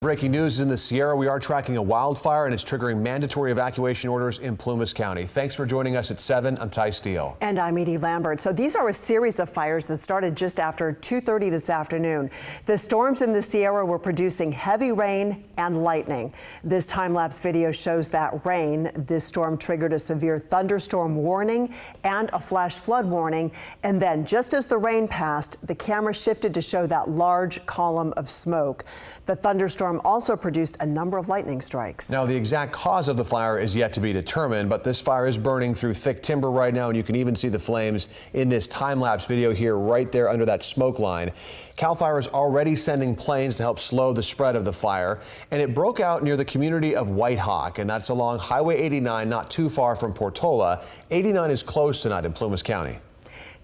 Breaking news in the Sierra. We are tracking a wildfire and it's triggering mandatory evacuation orders in Plumas County. Thanks for joining us at 7. I'm Ty Steele. And I'm Edie Lambert. So these are a series of fires that started just after 2:30 this afternoon. The storms in the Sierra were producing heavy rain and lightning. This time-lapse video shows that rain. This storm triggered a severe thunderstorm warning and a flash flood warning. And then just as the rain passed, the camera shifted to show that large column of smoke. The thunderstorm also produced a number of lightning strikes. Now, the exact cause of the fire is yet to be determined, but this fire is burning through thick timber right now, and you can even see the flames in this time-lapse video here right there under that smoke line. CAL FIRE is already sending planes to help slow the spread of the fire, and it broke out near the community of White Hawk, and that's along Highway 89, not too far from Portola. 89 is closed tonight in Plumas County.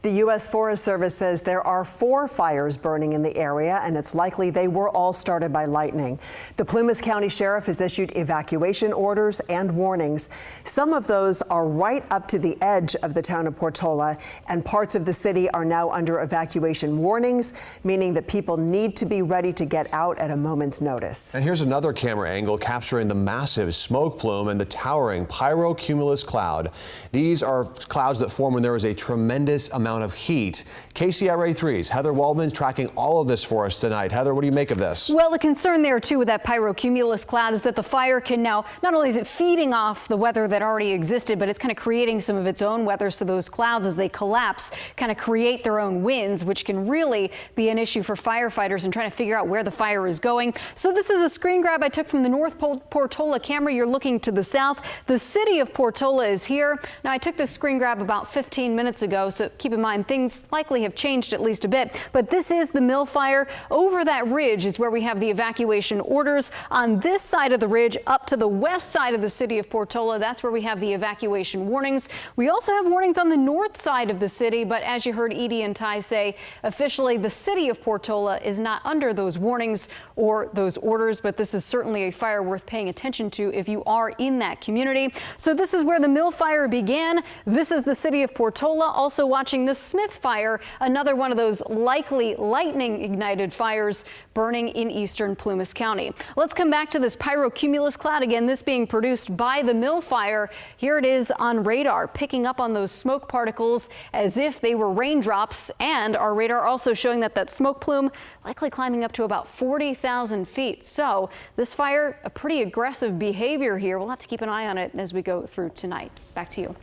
The U.S. Forest Service says there are 4 fires burning in the area, and it's likely they were all started by lightning. The Plumas County Sheriff has issued evacuation orders and warnings. Some of those are right up to the edge of the town of Portola, and parts of the city are now under evacuation warnings, meaning that people need to be ready to get out at a moment's notice. And here's another camera angle capturing the massive smoke plume and the towering pyrocumulus cloud. These are clouds that form when there is a tremendous amount of heat. KCRA 3's Heather Waldman tracking all of this for us tonight. Heather, what do you make of this? Well, the concern there too with that pyrocumulus cloud is that the fire can now, not only is it feeding off the weather that already existed, but it's kind of creating some of its own weather. So those clouds, as they collapse, kind of create their own winds, which can really be an issue for firefighters and trying to figure out where the fire is going. So this is a screen grab I took from the North Portola camera. You're looking to the south. The city of Portola is here. Now, I took this screen grab about 15 minutes ago, so keep in mind things likely have changed at least a bit, but this is the mill fire. Over that ridge is where we have the evacuation orders. On this side of the ridge up to the west side of the city of Portola, that's where we have the evacuation warnings. We also have warnings on the north side of the city, but as you heard Edie and Ty say, officially the city of Portola is not under those warnings or those orders, but this is certainly a fire worth paying attention to if you are in that community. So this is where the mill fire began. This is the city of Portola. Also watching the Smith fire, another one of those likely lightning ignited fires burning in eastern Plumas County. Let's come back to this pyrocumulus cloud again, this being produced by the mill fire. Here it is on radar, picking up on those smoke particles as if they were raindrops, and our radar also showing that that smoke plume likely climbing up to about 40,000 feet. So this fire, a pretty aggressive behavior here. We'll have to keep an eye on it as we go through tonight. Back to you.